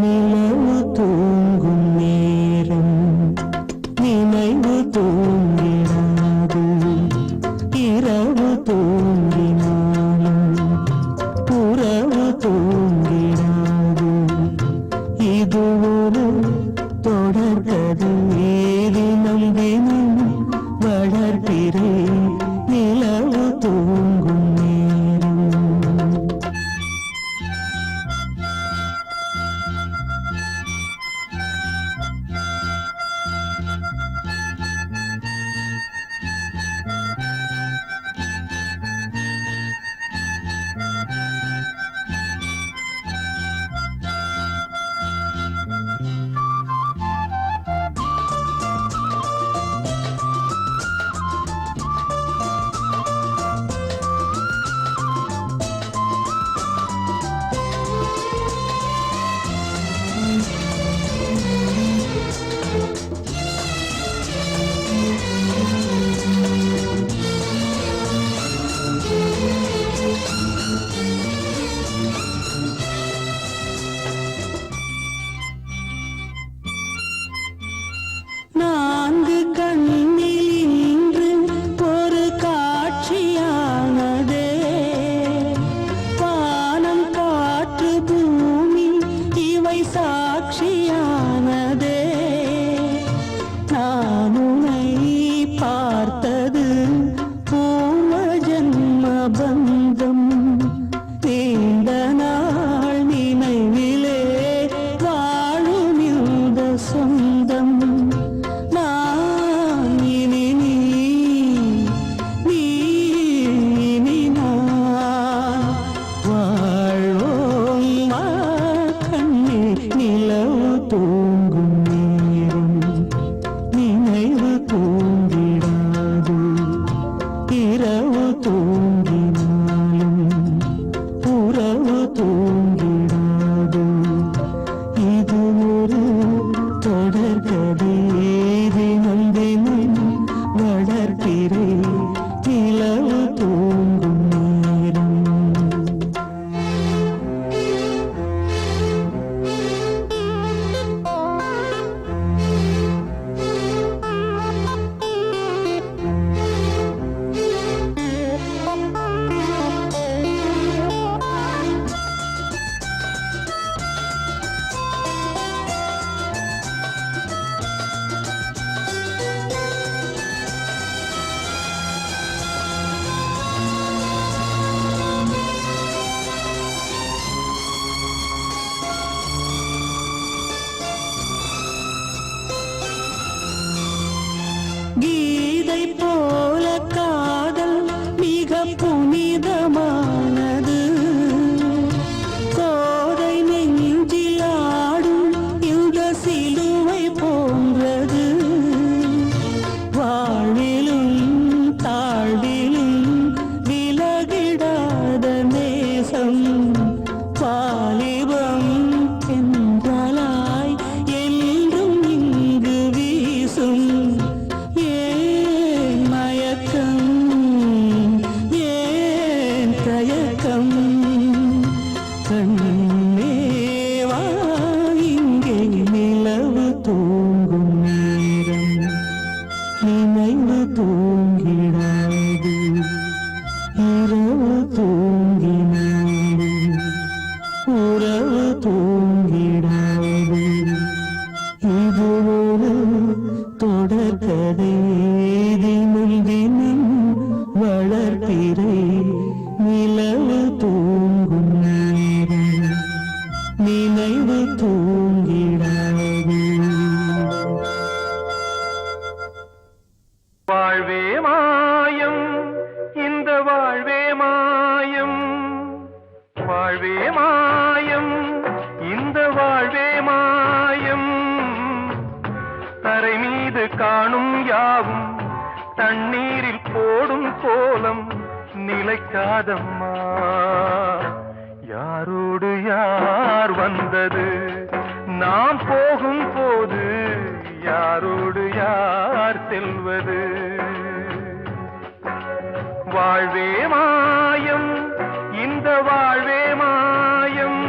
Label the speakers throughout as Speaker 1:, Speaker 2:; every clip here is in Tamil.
Speaker 1: நிலவு தூங்கும் நேரம் நினைவு தூங்கிடாது இரவு தூங்கினாலும் உறவு தூங்கிடாது இது ஒரு தொடர்கதை தினம் தினம் வளர்கிறேன் நிலவு தூங்கும் நேரம் நான்கு கண்ணில் இன்று ஒரு காட்சியானதே வானம் காற்று பூமி இவை சாட்சியானதே நான் உன்னை பார்த்தது பூர்வ ஜன்ம பந்தம் நீண்ட நாள் நினைவிலே வாழும் இந்த சொந்தம் நான் இனி நீ இனி நான் வாழ்வோம் வா கண்ணே நிலவு தூங்கும் நேரம் நினைவு தூங்கிடாது இரவு தூங்கினாலும் உறவு தூங்கிடாது இது ஒரு தொடர்கதை தினம் தினம் வளர்க்கிறேன் நிலவு தூங்கும் நேரம் கீதை போல காதல் மிக புனிதமானது கோதை நெஞ்சில் ஆடும் இந்த சிலுவை போன்றது வாழ்விலும் தாழ்விலும் விலகிடாத நேசம் வாலிபம் என்றாலாய் என்றும் இங்கு வீசும் ஏன் மயக்கம் ஏன் தயக்கம் கண்ணே வா இங்கே நிலவு தூங்கும் நேரம் நினைவு தூங்கிடாது இரவு தூங்கினாலும் உறவு தூங்கிடாது இது ஒரு தொடர்கதை தினம் தினம் வளர்க்கிறேன் நிலவு தூங்கும் நேரம் நினைவு தூங்கிடாது
Speaker 2: வாழ்வே மாயம் இந்த வாழ்வே மாயம் வாழ்வே மாயம் இந்த வாழ்வே மாயம் தரை மீது காணும் யாவும் தண்ணீரில் போடும் கோலம் நிலைக்காதம்மா யாரோடு யார் வந்தது நாம் போகும் போது யாரோடு யார் செல்வது வாழ்வே மாயம் இந்த வாழ்வே மாயம்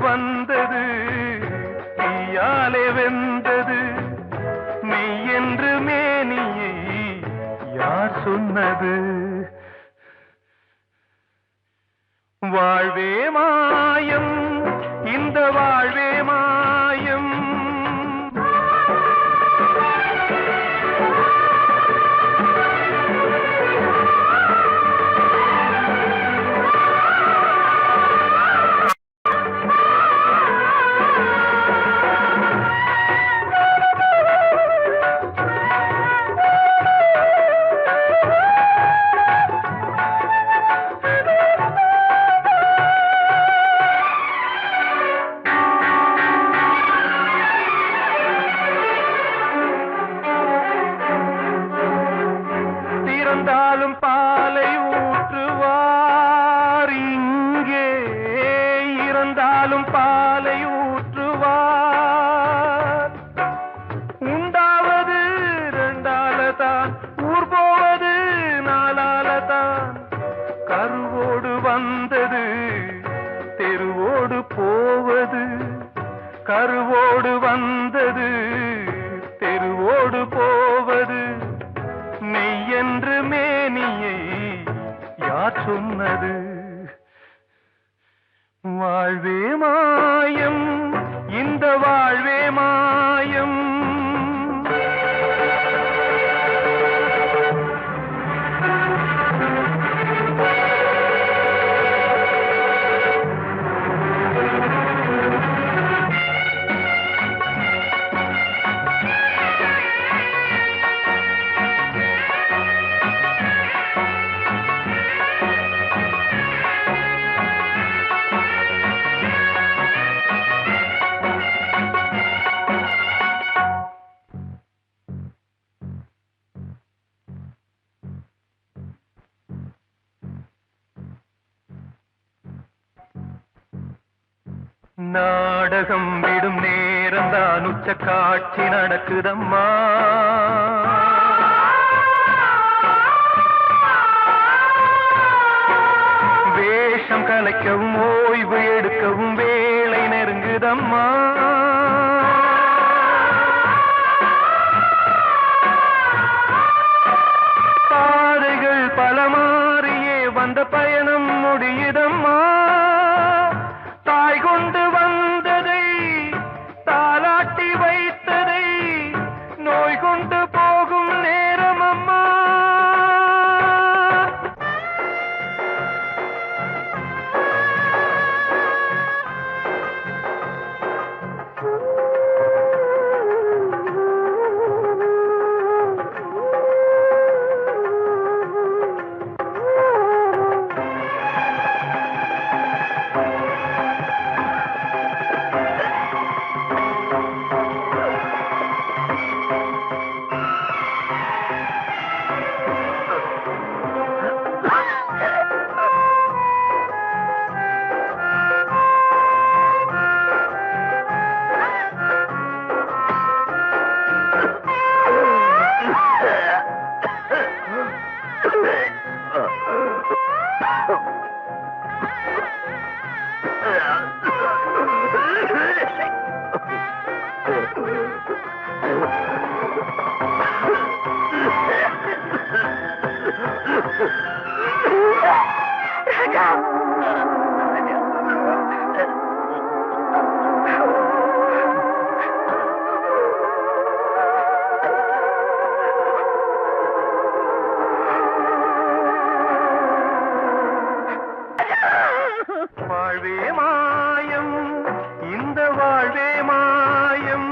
Speaker 2: வந்தது தீயாலே வெந்தது மெய் என்று மேனியை யார் சொன்னது வாழ்வே மாயம் இந்த வாழ்வே மாயம் இறந்தாலும் பாலை ஊற்றுவார் இங்கே இறந்தாலும் பாலை ஊற்றுவார் உண்டாவது ரெண்டாலதான் ஊர் போவது நாளாலதான் கருவோடு வந்தது தெருவோடு போவது கருவோடு வந்தது தெருவோடு போவது மெய் என்று மேனியை யார் சொன்னது வாழ்வே மாயம் இந்த வாழ்வே மாயம் நாடகம் விடும் நேரம் தான் உச்ச காட்சி நடக்குதம்மா வேஷம் கலைக்கவும் ஓய்வு எடுக்கவும் வேளை நெருங்குதம்மா பாதைகள் பல மாறியே வந்த பயணம் முடியுதம்மா தாய் கொண்டு வந்ததை தாலாட்டி வைத்ததை நோய் கொண்டு போகும் நேரம் அம்மா வாழ்வே மாயம் இந்த வாழ்வே மாயம்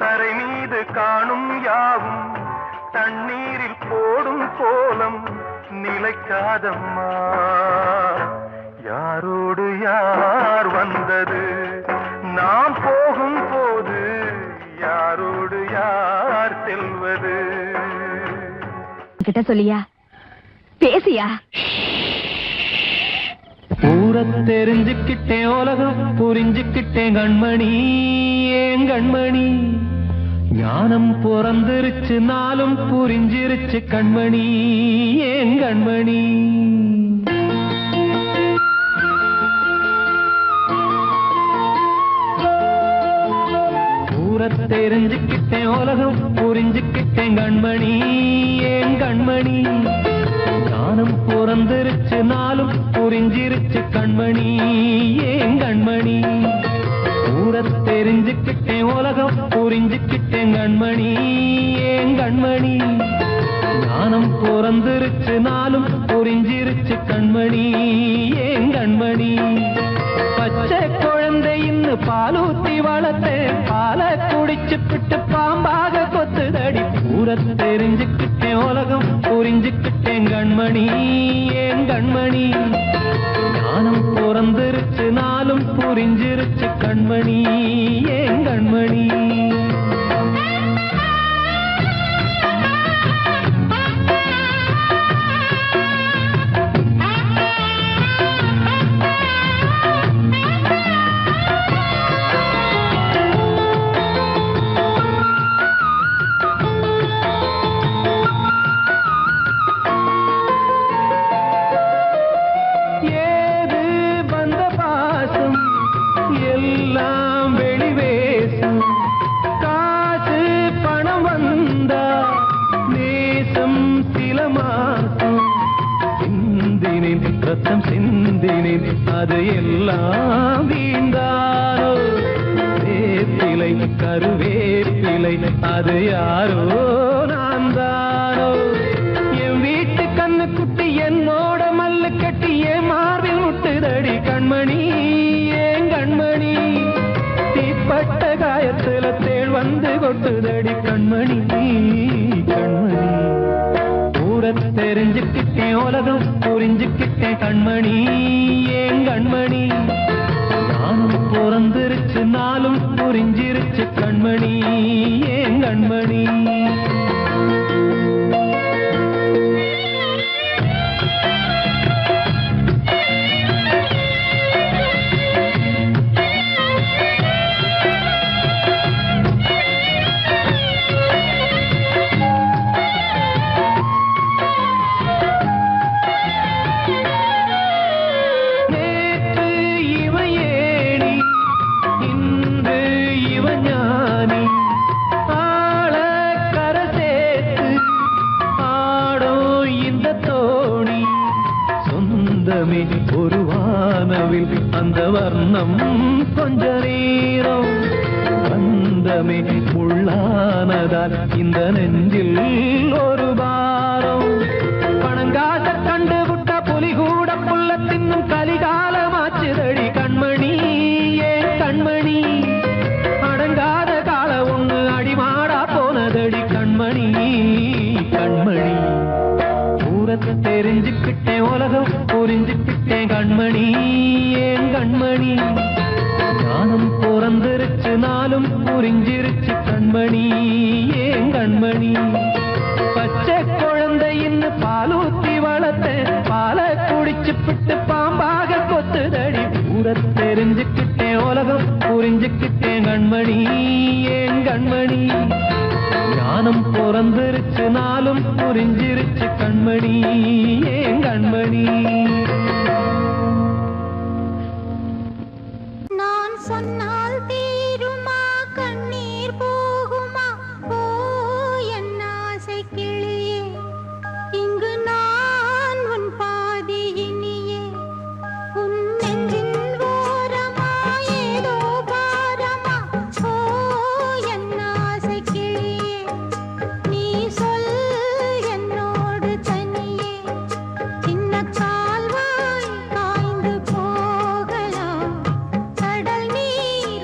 Speaker 2: தரை மீது காணும் யாவும் தண்ணீரில் போடும் கோலம் நிலைக்காதம்மா யாரோடு யார் வந்தது நாம் போகும் போது யாரோடு யார் செல்வது
Speaker 3: கிட்ட சொல்லியா பேசியா
Speaker 1: ஊரை தெரிஞ்சுக்கிட்டேன் உலகம் புரிஞ்சுக்கிட்டேன் கண்மணி ஏன் கண்மணி ஞானம் பிறந்திருச்சு நாளும் புரிஞ்சிருச்சு கண்மணி ஏன் கண்மணி தெரிஞ்சுக்கிட்டேன் உலகம் புரிஞ்சுக்கிட்டேன் கண்மணி ஏன் கண்மணி ஞானம் பிறந்திருச்சு நாளும் புரிஞ்சிருச்சு கண்மணி ஏன் கண்மணி தெரிஞ்சுக்கிட்டேன் உலகம் புரிஞ்சுக்கிட்டேன் கண்மணி ஏன் கண்மணி ஞானம் பிறந்திருச்சு நாளும் புரிஞ்சிருச்சு கண்மணி ஏன் கண்மணி பச்சை குழந்தை இன்னும் பாலூத்தி வளர்த்தேன் பாலை குடிச்சு பிட்டு பாம்பாக கொத்துதடி தெரிஞ்சுக்கிட்டேன் உலகம் புரிஞ்சுக்கிட்டேன் கண்மணி ஏன் கண்மணி ஞானம் பிறந்திருச்சு நாளும் புரிஞ்சிருச்சு கண்மணி ஏன் கண்மணி ரத்தம் சிந்தினேன் அது எல்லாம் வீண்டாரோ வேப்பிலை கருவேப்பிலை அது யாரோ நான் தானோ என் வீட்டு கண்ணு குட்டி என்னோட மல்லு கட்டி என் மார்பில் முட்டுதடி கண்மணி ஏன் கண்மணி தீப்பட்ட காயத்துல தேள் வந்து கொட்டுதடி கண்மணி கண்மணி தெரிஞ்சுக்கிட்டேன் உலகம் புரிஞ்சுக்கிட்டேன் கண்மணி ஏன் கண்மணி ஞானம் பிறந்திருச்சு நாளும் புரிஞ்சிருச்சு கண்மணி ஏன் கண்மணி ஒரு வானவில் அந்த வர்ணம் கொஞ்ச நேரம் வந்தமே உள்ளானதால் இந்த நெஞ்சில் ஒரு பாரம் பணங்காச கண்டு விட்ட புலி கூட புல்ல தின்னும் கலிகாலமாச்சுதடி கண்மணி ஏன் கண்மணி அடங்காத கால ஒண்ணு அடிமாடா போனதடி கண்மணி கண்மணி தெரிஞ்சுக்கிட்டேன் உலகம் புரிஞ்சுக்கிட்டேன் கண்மணி ஏன் கண்மணி ஞானம் பிறந்திருச்சு நாளும் புரிஞ்சிருச்சு கண்மணி ஏன் கண்மணி பச்சை குழந்தை இன்னும் பாலூத்தி வளர்த்தேன் பாலை குடிச்சு பிட்டு பாம்பாக கொத்துதடி தெரிஞ்சுக்கிட்டேன் உலகம் புரிஞ்சுக்கிட்டேன் கண்மணி ஏன் கண்மணி ஞானம் பிறந்திருச்சு நாளும் புரிஞ்சிருச்சு கண்மணி ஏன் கண்மணி
Speaker 4: நான் சொன்னால் தீருமா கண்ணீர் போகுமா ஓ என் ஆசை கிளியே இங்கு நான் உன் பாதி இனியே உன் நெஞ்சின் ஓரமா ஏதோ பாரமா ஓ என் ஆசை கிளியே நீ சொல் என்னோடு தனியே சின்ன கால்வாய் காய்ந்து போகலாம் கடல் நீர்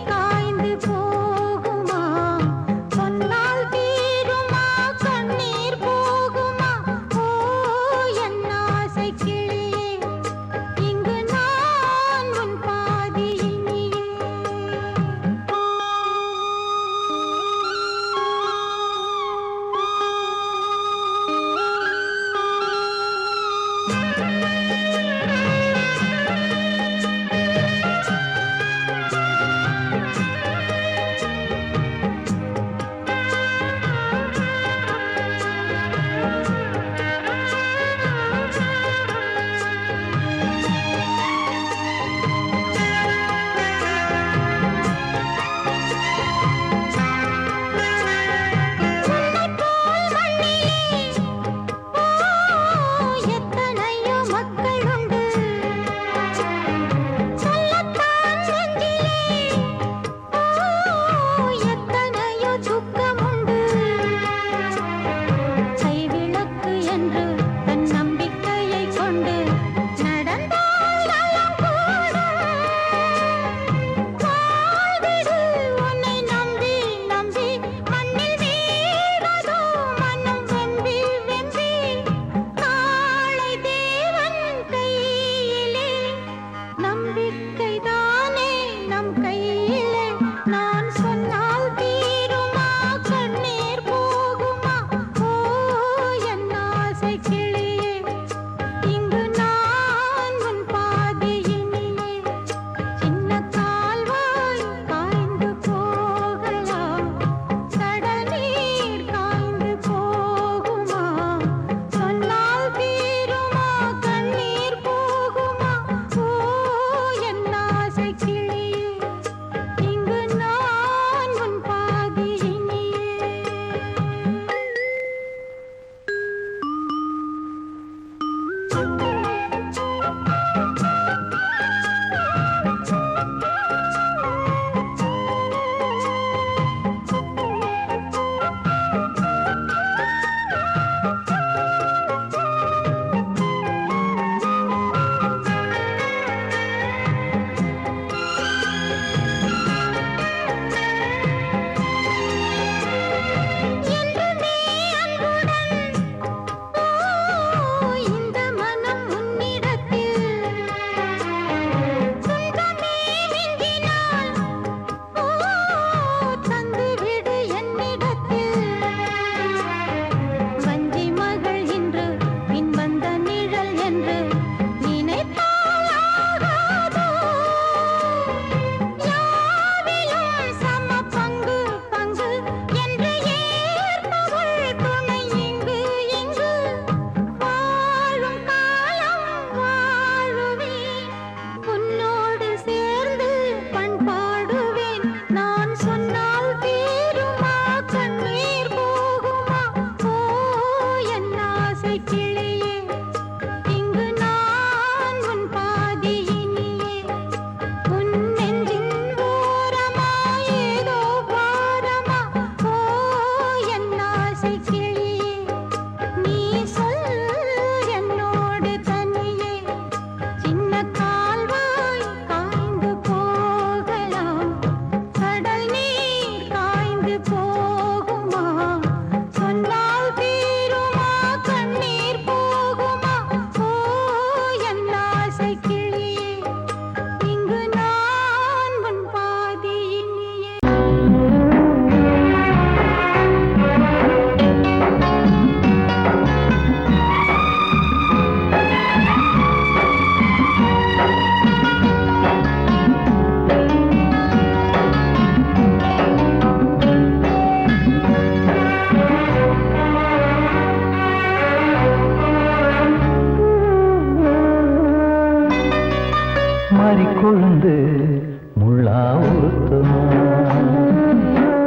Speaker 1: முள்ளா உருத்தமா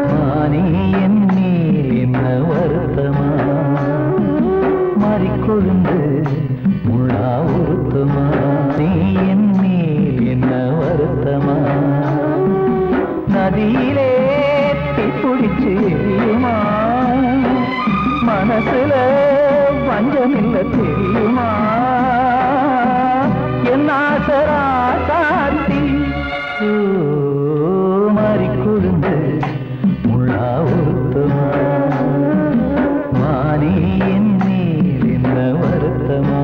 Speaker 1: மானே என் மேல் என்ன வருத்தமா மாறிக்கொழுந்து முள்ளா உருத்தமா நீ என் மேல் என்ன வருத்தமா நதியிலே பிடிச்சு எரியுமா மனசுல வஞ்சமில்ல தெரியுமா என் ஆசரா சாத்தி மாறி கொழுந்து முள்ளா உருத்தமா மானே என் மேல் என்ன வருத்தமா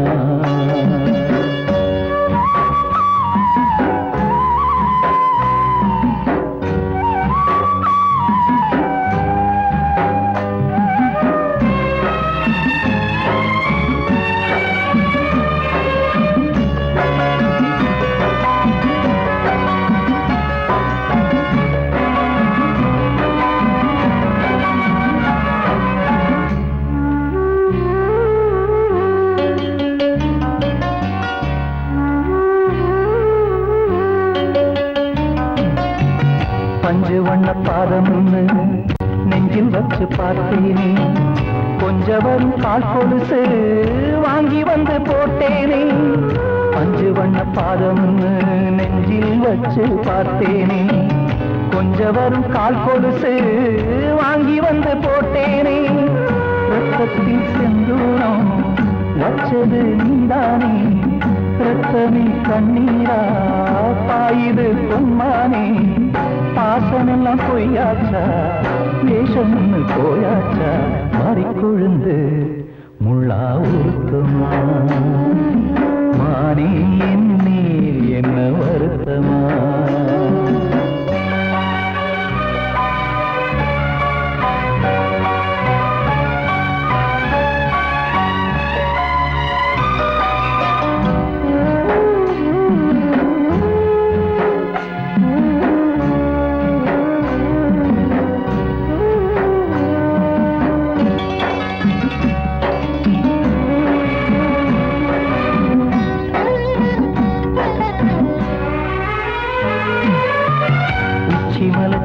Speaker 1: பஞ்சு வண்ண பாதம் நெஞ்சில் வச்சு பார்த்தேனே கொஞ்சம் வரும் கால் கொலுசு வாங்கி வந்து போட்டேனே பஞ்சு வண்ண பாதம் நெஞ்சில் வச்சு பார்த்தேனே கொஞ்சம் வரும் கால் கொலுசு வாங்கி வந்து போட்டேனே ரத்தத்தில் செந்தூரம் வச்சது நீதானே ரத்தமே கண்ணீரா பாயுது பொம்மானே பாசமெல்லாம் பொய்யாச்சா வேஷம்னு போயாச்சா மாறிக்கொழுந்து முள்ளா உருத்தமா மானே என் மேல் என்ன வருத்தமா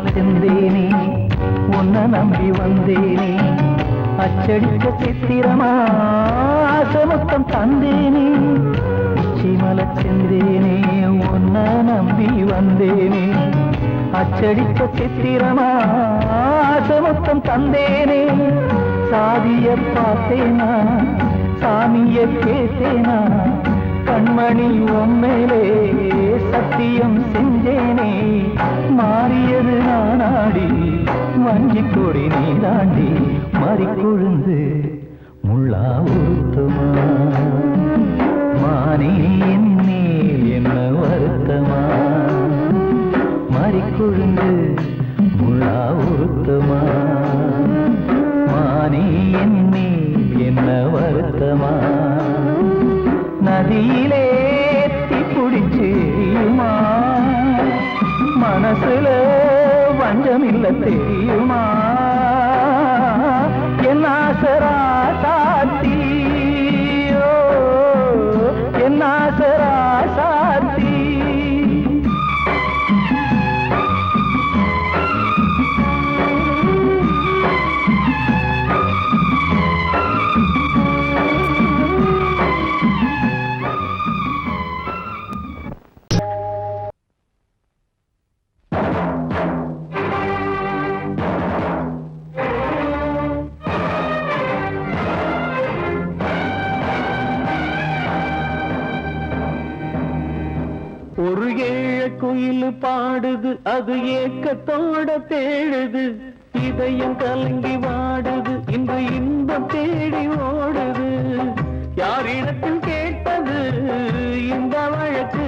Speaker 1: செந்தேனே உன்னை நம்பி வந்தேனே அச்சடிக்க சித்திரமா ஆசமுத்தம் தந்தேனே உச்சிமல செந்தேனே உன்னை நம்பி வந்தேனே அச்சடிக்க சித்திரமா ஆசமுத்தம் தந்தேனே சாதிய பார்த்தேனா சாமிய கேட்டேனா கண்மணி உம்மேலே சத்தியம் செஞ்சேனே மாறியது நானாடி வஞ்சி கொடி நீதாண்டி மாறிக்கொழுந்து முள்ளா உருத்தமா மானே என் மேல் என்ன வருத்தமா மாறிக்கொழுந்து முள்ளா உருத்தமா மானே என் மேல் என்ன வருத்தமா நதியிலே பிடிச்சு எரியுமா மனசுல வஞ்சமில்ல தெரியுமா என் ஆசரா சாத்தி என் ஆசரா சாத்தி ஒரு ஏழ குயில் பாடுது அது ஏக்கத்தோட தேடுது இதயம் கலங்கி வாடுது இன்று இன்பம் தேடி ஓடுது யாரிடத்தில் கேட்டது இந்த வழக்கு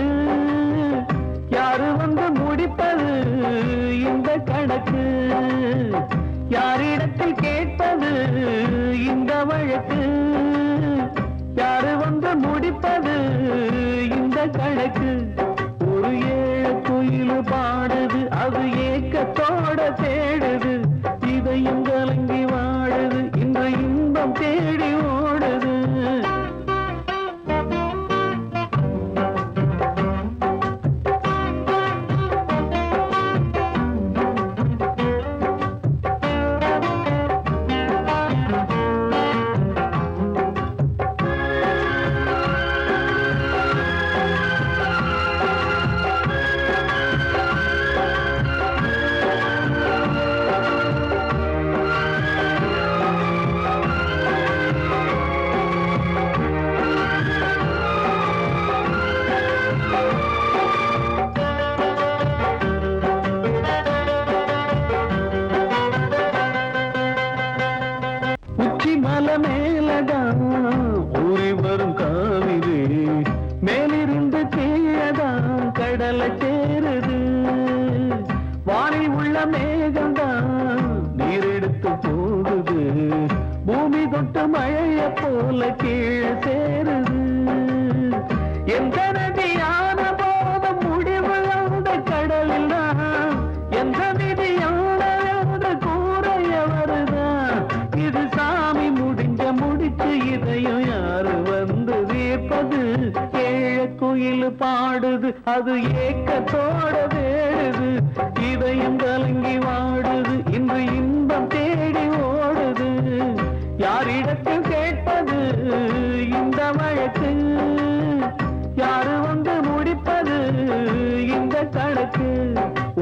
Speaker 1: யாரு வந்து முடிப்பது இந்த கணக்கு யாரிடத்தில் கேட்டது இந்த வழக்கு யாரு வந்து முடிப்பது இந்த கணக்கு ஒரு ஏழ குயில் பாடுது அது ஏக்கத்தோட தேடுது இதயம் கலங்கி வாடுது இந்த இன்பம் தேடி ஓடுது மேகம்தான் நீரெடுத்து போகுது, பூமி தொட்டு மழைய போல கீழே சேருது. எந்த நதியான போதும் முடிவு அந்த கடலில் தான், எந்த விதியான கூறைய வருதான். இது சாமி முடிச்சு இதையும் யாரு வந்து தீர்ப்பது? ஏழ குயில் பாடுது, அது ஏக்கத்தோட வேடுது, இதயம் கலங்கி வாடுது, இன்று இன்பம் தேடி ஓடுது. யாரிடத்தில் கேட்பது இந்த வழக்கு? யாரு வந்து முடிப்பது இந்த கணக்கு?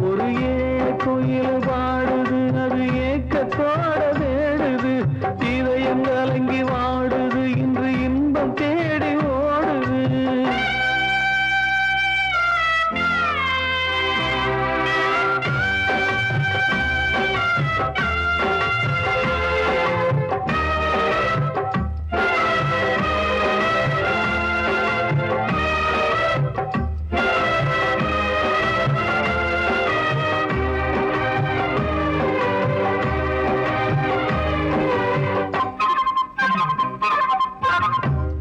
Speaker 1: ஒரு ஏழ குயில் பாடுது, அது ஏக்கத்தோட வேடுது, இதயம் கலங்கி வாடுது, இன்று இன்பம் தேடி ஓடுது.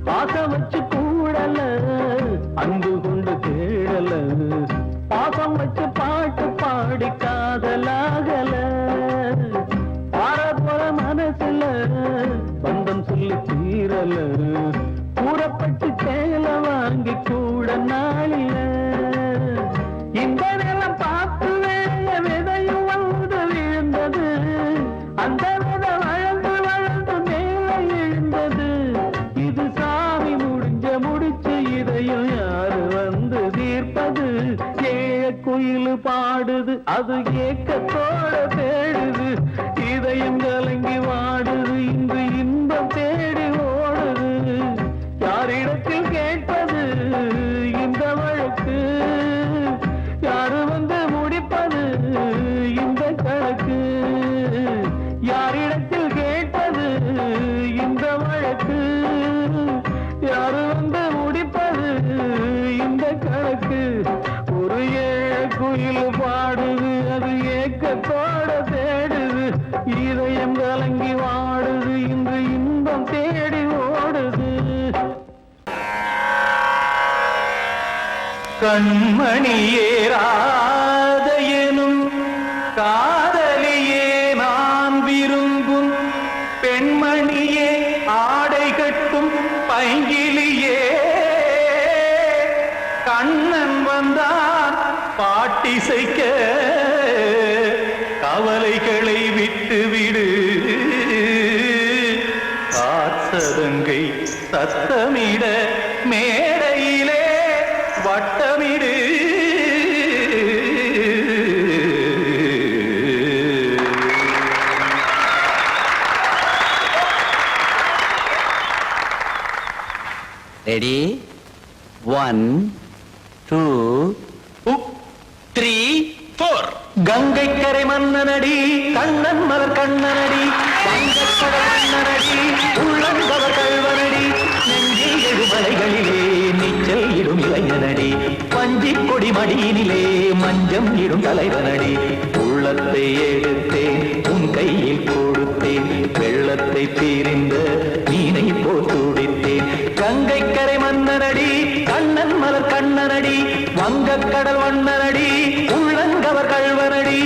Speaker 1: பாசம் வச்சு கூடல, அன்பு கொண்டு தேடல, பாசம் வச்சு பாட்டு பாடி காதலாகல. பாரபோல மனசுல பந்தம் சொல்லி தீரல, கூறப்பட்டு சேல வாங்கி கூட நாளில. இந்த நிலம் பார்த்து வேலைய விதையும் வந்து விழுந்தது, அந்த விதை வளர்ந்து வளர்ந்து மேலே எழுந்தது. இது சாமி முடிச்சு இதையும் யாரு வந்து தீர்ப்பது? ஏழ குயில் பாடுது, அது ஏக்கத்தோட தேடுது, இதயம் கலங்கி வாடுது, இன்று இன்பம் தேடி ஓடுது. யாரிடத்தில் கேட்பது இந்த வழக்கு? யாரு வந்து முடிப்பது இந்த கணக்கு? யாரிடத்தில் கேட்பது இந்த வழக்கு? யாரு வந்து முடிப்பது இந்த கணக்கு? ஒரு ஏழ குயில் பாடுது, அது ஏக்கத்தோட தேடுது, இதயம் கலங்கி வாடுது, இன்று இன்பம் தேடி ஓடுது.
Speaker 2: கண்மணியே ராதையனும் காதலியே நான் விரும்பும் பெண்மணியே ஆடை கட்டும் பைங்கிலியே, கண்ணன் வந்தான் பாட்டிசைக்க கவலைகளை விட்டுவிடு, காசதங்கை சத்தமிட மேடையிலே வட்டமிடு.
Speaker 1: ரெடி? 1 2 3 4.
Speaker 2: கங்கை கரை மன்னனடி, கண்ணன் மலர் கண்ணனடி, வங்கக்கடல் மன்னனடி, உள்ளங்கவர் கல்வனடி, நெஞ்சில் எழுமலைகளிலே நீச்சல் இடும் இளைஞனடி, வஞ்சிக் கொடி மடியினிலே மஞ்சம் இடும் தலைவனடி. உள்ளத்தை எடுத்தேன் உன் கையில் கொடுத்தேன், வெள்ளத்தை தீரிந்த மீனை போல் துடித்தேன். கங்கை கரை மன்னனடி, கண்ணன் மலர் கண்ணனடி, வங்கக்கடல் வண்ணனடி, உள்ளங்கவர் கல்வனடி.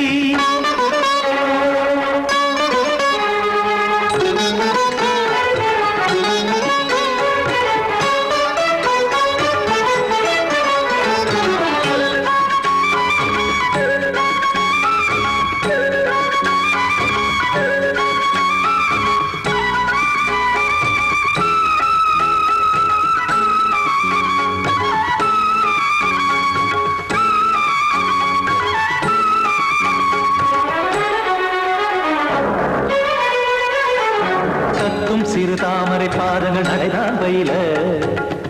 Speaker 2: சிறு தாமரை பாதங்கள் நடைதான் பயில,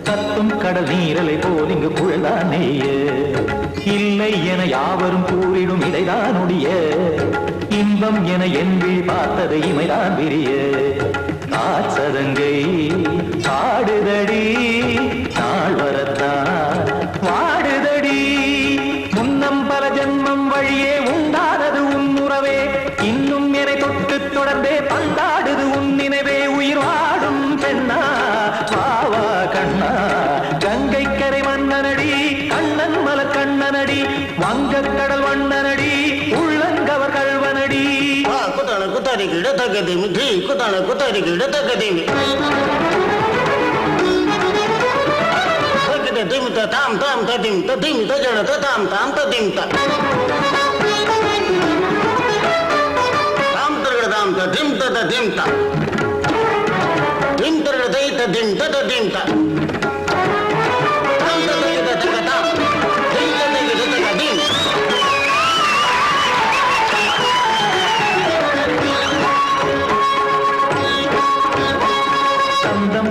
Speaker 2: கத்தும் கடல் நீரலை போல் இங்கு புழல்தான் நெய்ய. இல்லை என யாவரும் கூறிடும் இடைதான் ஒடிய, இன்பம் என என் விழி பார்த்தது இமைதான் விரிய. காசதங்கை பாடுதடி நாள் வரத்தான் வாடுதடி, முன்னம் பல ஜென்மம் வழியே உண்டானது உண்மை.
Speaker 1: தகதிமி தி குதான குதாரி கிட தகதிமி தகத திமி தாம் தாம் ததிம் ததிமி தஜட தாம் தாம் ததிம் தாம் தரகட தாம் ததிம் ததிம் தாம் திம் தரகட தை ததிம் ததிம் தாம் தாம் தகத தகதாம் திம் தகத தகதிம்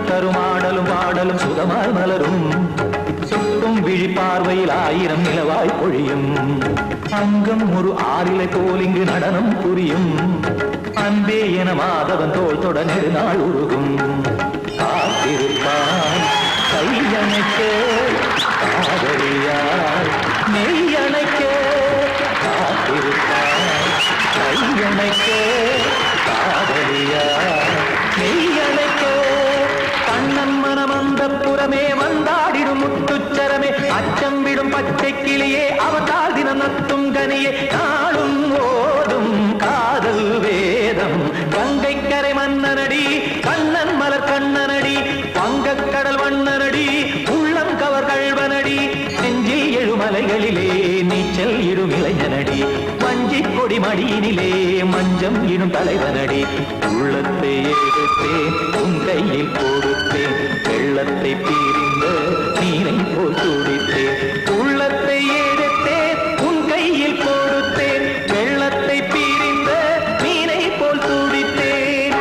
Speaker 2: கருமாடலும் பாடலும் சுகமாய் மலரும் சுற்றும் விழிப்பார்வையில் 1000 நிலவாய் பொழியும் அங்கம் ஒரு ஆறிலை போல் இங்கு நடனம் புரியும் அன்பே என மாதவன் தோள் தொட நெடுநாள் உருகும் காத்திருப்பான் கையணைக்க காதலியார் மெய்யணைக்க காத்திருப்பான் கையணைக்க காதலியார் மெய்யணைக்க கண்ணன் மனமந்த புறமே வந்தாடிடும் முத்துச்சரமே அச்சம் விடும் பச்சை கிளியே அவதால் தினம் நத்தும் கனியே நாளும் ஓடும் காதல் வேதம் கங்கை கரை மன்னனடி கண்ணன் மலர் கண்ணனடி வங்கக்கடல் வண்ணனடி உள்ளம் கவர் கழ்வனடி நெஞ்சில் எழுமலைகளிலே நீச்சல் இடும் இளைஞனடி வஞ்சி கொடி மடியினிலே மஞ்சம் இடும் தலைவனடி உள்ளத்தை எடுத்தேன் உன் கையில் கொடுத்தேன் வெள்ளத்தை பிரிந்த நீரை போல் துடித்தேன் உள்ளத்தை எடுத்தேன் உன் கையில் கொடுத்தேன் வெள்ளத்தை பிரிந்த நீரை போல் துடித்தேன்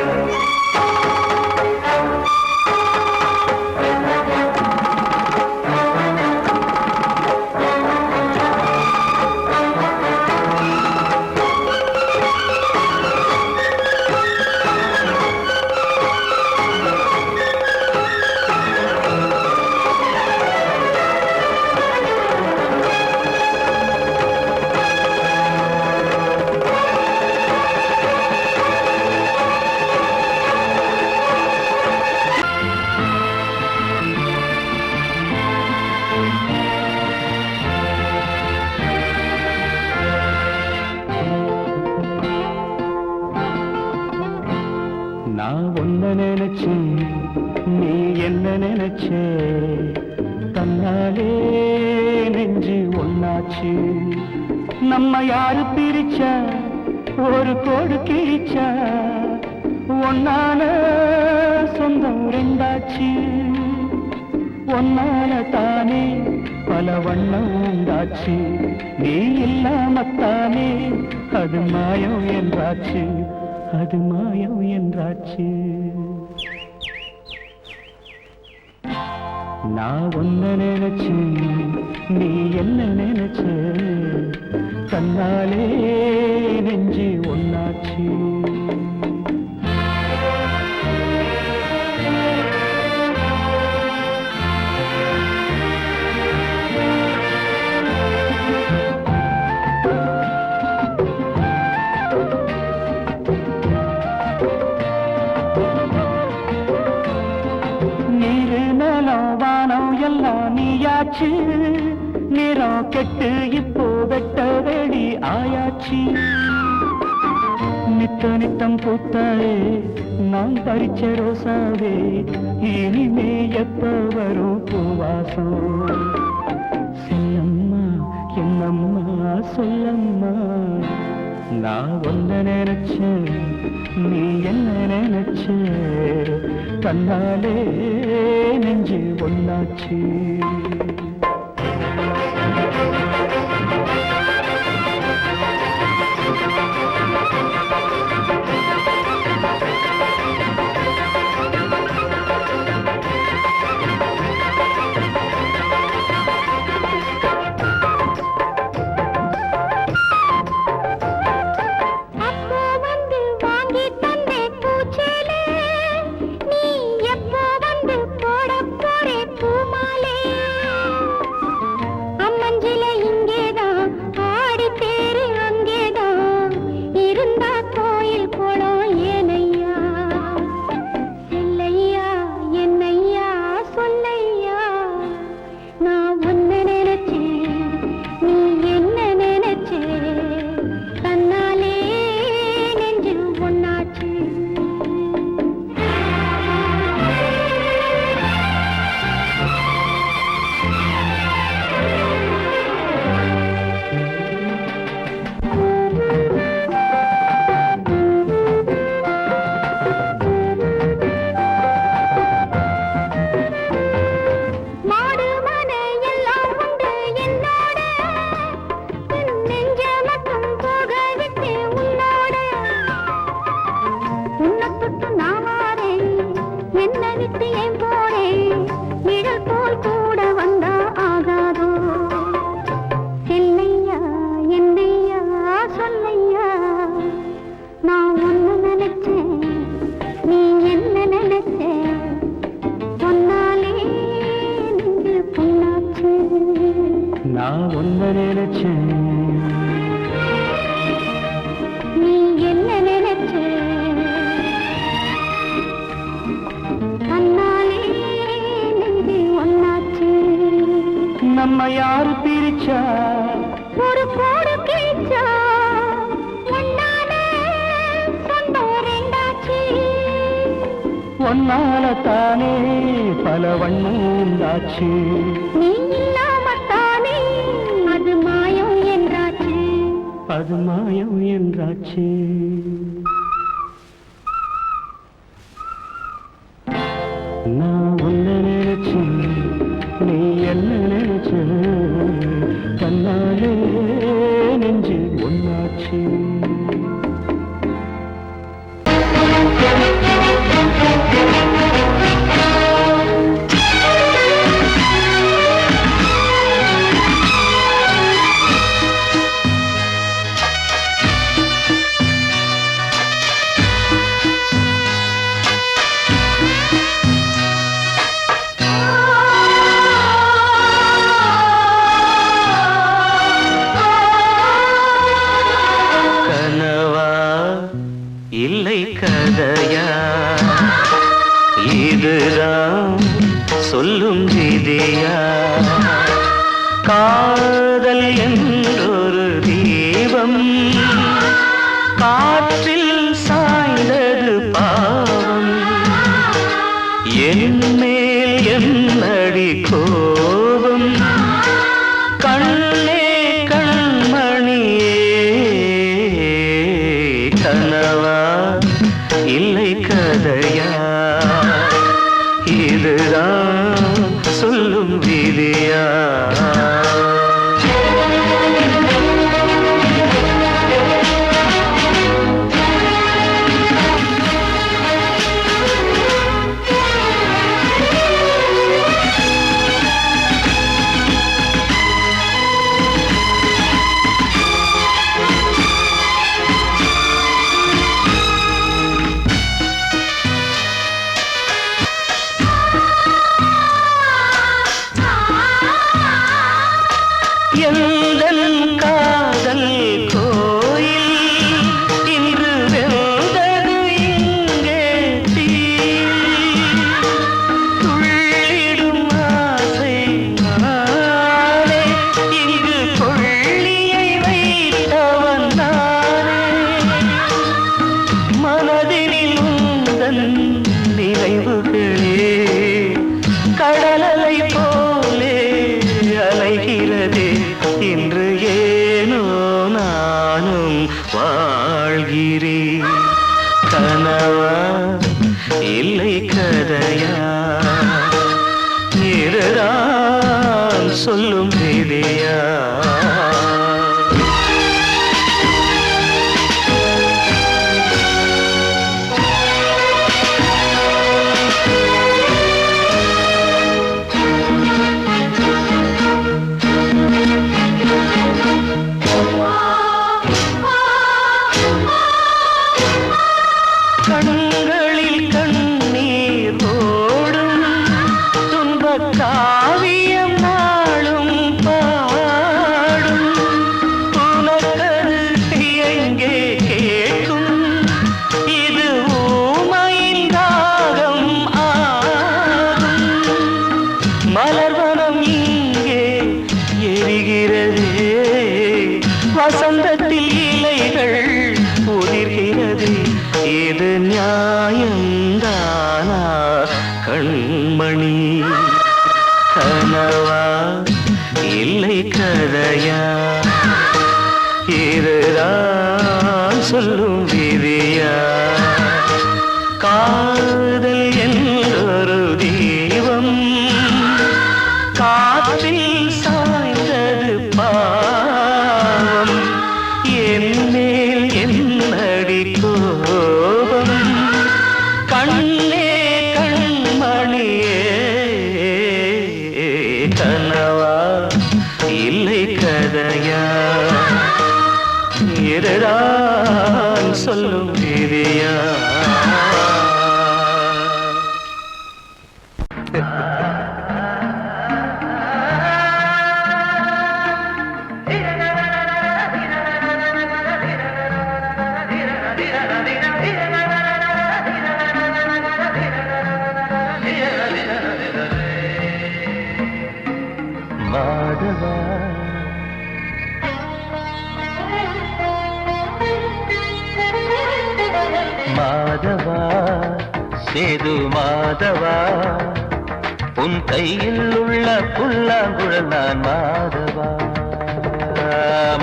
Speaker 1: நான் ஒன்ன நினைச்சு நீ என்ன நினைச்சே தன்னாலே நெஞ்சு ஒன்னாச்சு நம்ம யாரு பிரிச்சா ஒரு கோடு கிழிச்சா ஒன்னால சொந்தம் ரெண்டாச்சு ஒன்னால தானே பல வண்ணம் உண்டாச்சு நீ இல்லாமத்தானே அது மாயம் என்றாச்சு அது மாயம் என்றாச்சு நான் ஒன்ன நினைச்சு நீ என்ன நினைச்ச தன்னாலே நெஞ்சு ஒன்னாச்சு எல்லாம் நீயாச்சு நிறம் கெட்டு இப்போ வெட்ட வெடி ஆயாச்சு நித்த நித்தம் பூத்தாயே நான் பறிச்ச ரோசாவே இனிமே எப்ப வரும் பூவாசம் சொல்லம்மா என்னம்மா சொல்லம்மா நான் ஒன்ன நினைச்சேன் நீ என்ன நினைச்ச தன்னாலே நெஞ்சு ஒன்னாச்சு
Speaker 4: நீ எப்போ வந்து போட போறே பூமாலே
Speaker 1: கிழிச்சா
Speaker 4: ஒரு கோடு கிழிச்சா
Speaker 1: ஒன்னால தானே பல வண்ணம் உண்டாச்சு
Speaker 4: நீ இல்லாமத்தானே அது மாயம் என்றாச்சு
Speaker 1: அது மாயம் என்றாச்சு நான் உன்னை நினைச்சு நீ என்ன நினைச்ச தன்னாலே நெஞ்சு ஒன்னாச்சு
Speaker 2: இல்லை கதையா இதுதான் சொல்லும் விதியா காதல் என்றொரு தீபம் காற்றில் சாய்ந்தது பாவம் என் மேல் என்னடி கோபம் கண்ணே கண்மணியே கனவா இல்லை கதையா இதுதான் சொல்லும் விதியா எந்தன் காதல் கோயில் இன்று வெந்தது இங்கே தீ துள்ளிடும் ஆசை நானே இங்கு கொள்ளியை வைத்தவன் நானே மனதினில் உந்தன் நினைவுகளே கடலலை போலே அலைகிறதே இன்று ஏனோ நானும் வாழ்கிறேன் கனவா இல்லை கதையா இதுதான் சொல்லும் விதியா கண்களில் கண்ணீர் ஓடும் துன்பக் காவியம் நாளும் பாடும் உனக்கது எங்கே கேட்கும் இது ஊமையின் தாகம் ஆகும் மலர்வனம் இங்கே எரிகிறதே வசந்தத்தில் இலைகள் உதிர்கிறது இது நியாயந்தானா கண்மணி கனவா இல்லை கதையா இதுதான் சொல்லும் விதியா காதல் என்றொரு தீபம் காற்றில் சாய்ந்தது பாவம் என் மேல் என்னடி கோபம் கண்ணே கண்மணியே கனவா இல்லை கதையா இதுதான் சொல்லும் விதியா மாதவா மாதவா சேது மாதவா உன் கையில் உள்ள புல்லாங்குழல் நான் மாதவா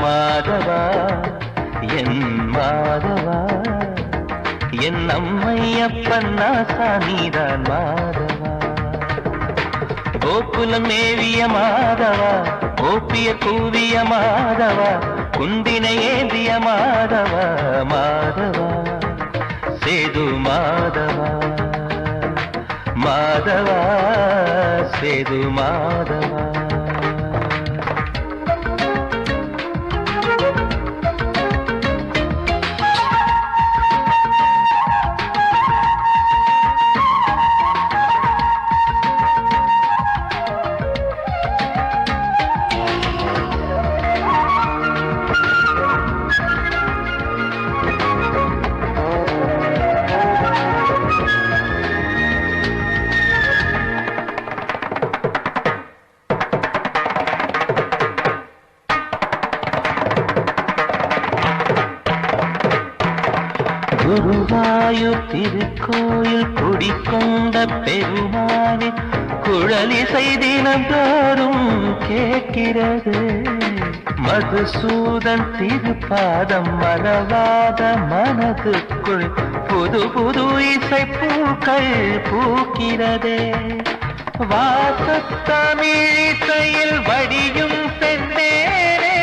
Speaker 2: மாதவா என் மாதவா என் அம்மையப்பன் நாசாமிதான் மாதவா கோகுலம் மேவிய மாதவா கோப்பிய கூவிய மாதவா குந்தினை ஏந்திய மாதவா மாதவா சேது மாதவா மாதவா சேது மாதவா குருவாயூர் திருக்கோயில் குடிக்கொண்ட பெருமானி குழலிசை தினந்தோறும் கேட்கிறது மதுசூதன் திருப்பாதம் மறவாத மனதுக்குள் புது புது இசை பூக்கள் பூக்கிறதே வாசத்தமிழிசையில் வடியும் சென்னேரே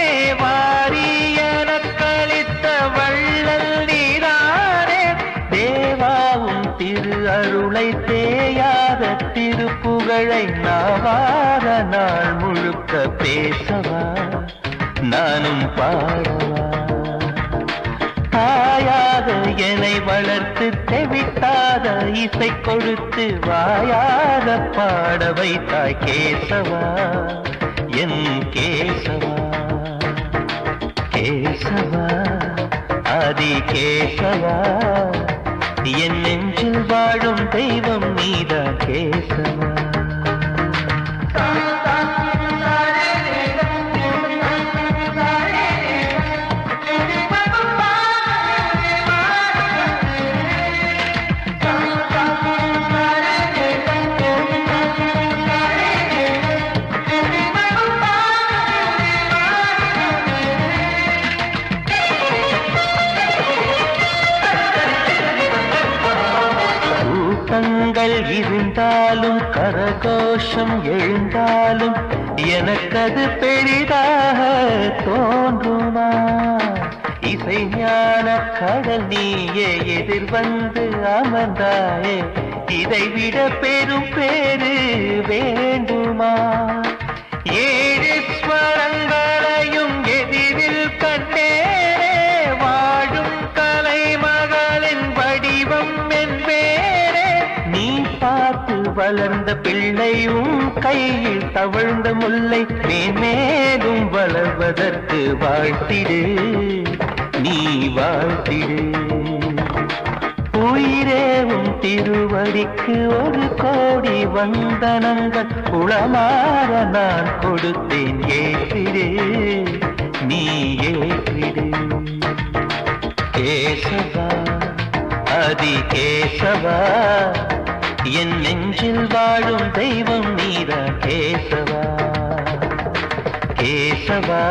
Speaker 2: வாரியன கழித்த வள்ளல் நீரானே தேவாவும் திரு அருளை தேயாத திருப்புகழை நாவாத நாள் முழுக்க பேசவா நானும் பாடவா தாயாக என்னை வளர்த்து தெவிட்டாத இசை கொடுத்து வாயாக பாட வைத்தாய் கேசவா என் கேசவா கேசவா ஆதி கேசவா என் நெஞ்சில் வாழும் தெய்வம் நீதான் கேசவா கூட்டங்கள் இருந்தாலும் கரகோஷம் எழுந்தாலும் எனக்கது பெரிதாக தோன்றுமா இசை ஞான கடல் நீயே எதிர் வந்து அமர்ந்தாயே இதைவிட பெரும் பேரு வேண்டுமா ஏழு ஸ்வரங்களையும் எதிரில் கண்டேரே வாழும் கலைமகளின் வடிவம் என்பேரே நீ பார்த்து வளர்ந்த பிள்ளையும் கையில் தவழ்ந்த முல்லை மேன்மேலும் வளர்வதற்கு வாழ்த்திடு நீ வாழ்த்திடு உயிரேவும் திருவடிக்கு ஒரு கோடி வந்தனங்கள் உளமாற நான் கொடுத்தேன் ஏற்றிடு நீ ஏற்றிடு கேசவா ஆதி கேசவா என் நெஞ்சில் வாழும் தெய்வம் நீதான் கேசவா கேசவா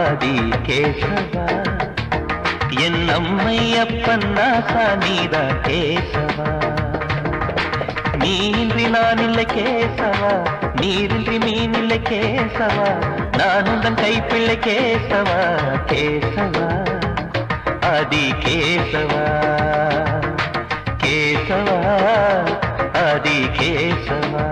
Speaker 2: ஆதி கேசவா என் அம்மையப்பன் நாசா நீதான் கேசவா நீன்றி நான் இல்லை கேசவா நீரின்றி மீன் இல்லை கேசவா நான் உந்தன் கைப்பிள்ளை கேசவா கேசவா ஆதி கேசவா கேசவா ஆதி கேசவா